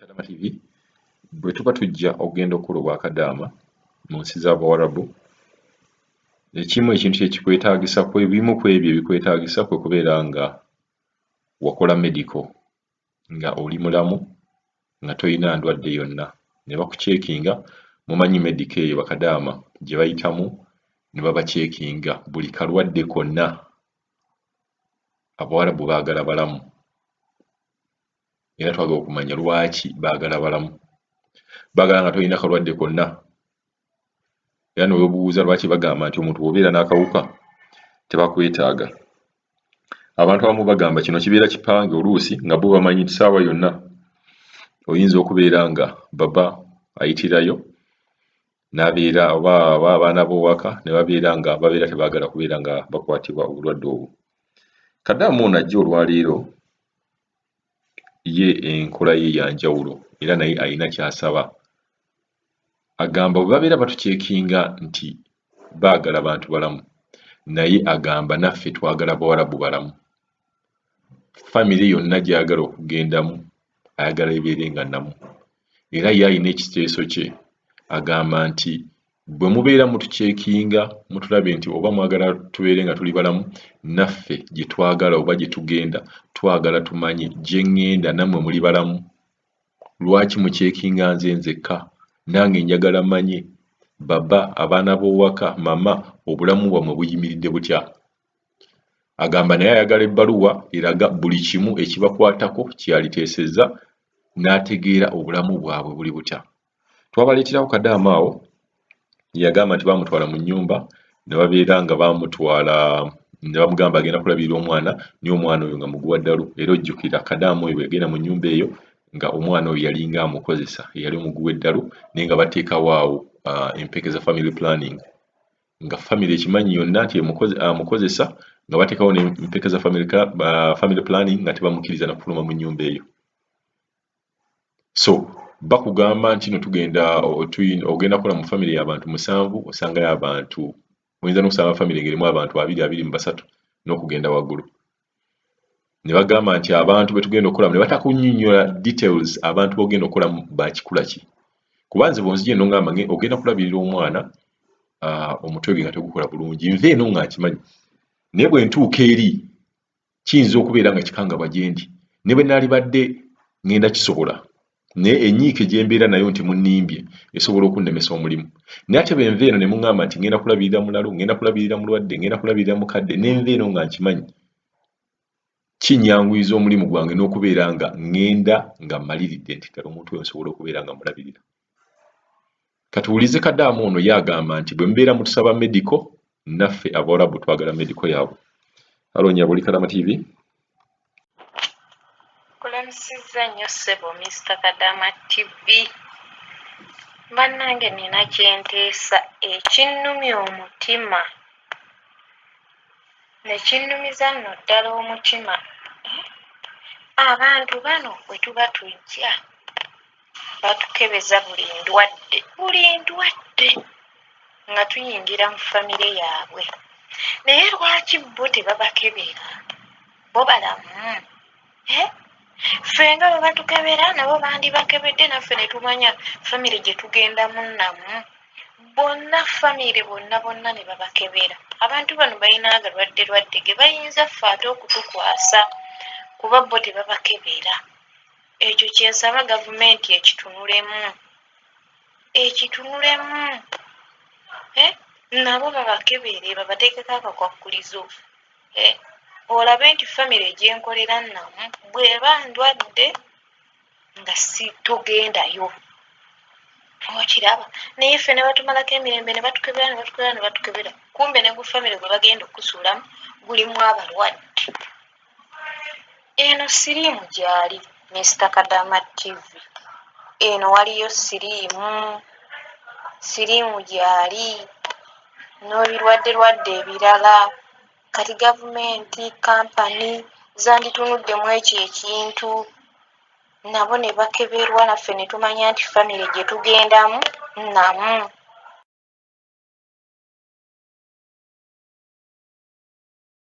Kadama TV bwe tuba tujja ogenda okukola obwakadaama mu nsi z'Abawarabu, ekimu ekintu ekikwetaagisa bimu ku ebyo ebikwetaagisa kwe kubeera nga wakola medical nga oli mulamu nga toyina ndwadde yonna, ne bakuceekinga. Mumanyi medical eyo bakadaama gye bayitamu ne babaceekinga buli kalwadde konna. Abawarabu baagala balamu era twagala okumanya lwaki baagala balamu. Baagala nga toyina kalwadde konna. Era ne weebuuza lwaki bagamba nti omuntu bw'obeera n'akawuka tebakwetaaga. Abantu abamu bagamba kino kibeera kipange oluusi nga bo bamanyi nti ssaawa yonna oyinza okubeera nga baba ayitirayo n'abeera oba abaana b'owaka ne babeera nga babeera tebaagala kubeera nga bakwatibwa obulwadde obwo. Kaddaama ono ajja olwaleero ye enkola ye ya njawulo era naye alina ky'asaba. Agamba bwe babeera batuceekinga nti baagala bantu balamu, naye agamba naffe twagala Bawarabu balamu. Famire yonna gy'ayagala okugendamu ayagala ebeere nga nnamu. Era ye alina ekiteeso kye, agamba nti bwe mubeera mutuceekinga mutulabe nti oba mwagala tubeere nga tuli balamu, naffe gye twagala oba gye tugenda twagala tumanye gye ŋŋenda nammwe muli balamu. Lwaki muceekinga nze nzekka? Nange njagala mmanye baba, abaana b'owaka, mama, obulamu bwammwe buyimiridde butya? Agamba naye ayagala ebbaluwa eraga buli kimu ekibakwatako ky'aliteesezza n'ategeera obulamu bwabwe buli butya. Twabaleeterawo Kaddaama awo yagamba nti baamutwala mu nnyumba ne babeera nga baamutwala ne bamugamba agenda kulabirira omwana, naye omwana oyo nga muguwa ddalu. Era ojjukira Kaddaama oyo bwe yagenda mu nnyumba eyo nga omwana oyo yalinga amukozesa, yali omuguwa eddalu, naye nga bateekawo awo empeke za family planning. Nga famire ekimanyi yonna nti amukozesa, nga bateekawo n'empeke za family planning nga tebamukkiriza na kufuluma mu nnyumba eyo. So bakugamba nti no tugenda ogenda kukola mu famire y'abantu 7, osangayo abantu, oyinza n'okusanga famire ng'erimu abantu 20-23 n'okugenda waggulu. Ne bagamba nti abantu be tugenda okukolamu, ne batakunnyonnyola details abantu b'ogenda okukolamu bakikula ki. Kuba nze bw'onzija eno ngamba ogenda kulabirira omwana, omutwe gwe nga tegukola bulungi, nve eno nga nkimanyi. Naye bwe ntuuka eri kiyinza okubeera nga kikangabwa gye ndi, ne bwe naalibadde ngenda kisobola, naye enyiike gye mbeera nayo nti munnimbye esobola okunnemesa omulimu. Naye ate bwe nva eno ne muŋŋamba nti ngenda kulabirira mulalu, ngenda kulabirira mulwadde, ngenda kulabirira mukadde, ne nva eno nga nkimanyi, kinnyanguyiza omulimu gwange n'okubeera nga ŋŋenda nga mmaliridde nti ddala omuntu oyo nsobola okubeera nga mulabirira. Katuwulize Kaddaama ono ye agamba nti bwe mubeera mutusaba medical, naffe Abawarabu twagala medical yaabwe. Alonya buli Kadama TV. Kulamusizza nnyo ssebo Mr. Kadama TV. Bannange nina kyenteesa ekinnumya omutima, ne kinnumiza nno ddala omutima. Abantu bano bwe tuba tujja batukebeza buli ndwadde nga tuyingira mu famire yaabwe. Naye lwaki bo tebabakebera? Bo balamu. Ffe nga bwe batukebera nabo bandibakebedde, naffe ne tumanya famire gye tugendamu nnamu. Bonna famire bonna ne babakebera. Abantu bano balina agalwadde ge bayinza ffe ate okutukwasa, kuba bo tebabakebera. Ekyo kyensaba gavumenti ekitunulemu. Nabo babakebere, babateekeko akakwakkulizo. Olabe nti famire gyenkolera nnamu bw'eba ndwadde nga togendayo. Okiraba? Naye ffe ne batumalako emirembe ne batukebera. Kumbe ne gu famire gwe bagenda okusuulamu gulimu abalwadde. Eno siriimu gy'ali Mr. Kadama TV. Eno waliyo siriimu gy'ali n'ebirwadde ebirala. Kati gavumenti, kampani zanditunuddemu ekyo ekintu, nabo ne bakeberwa, naffe ne tumanya nti famire gye tugendamu nnamu.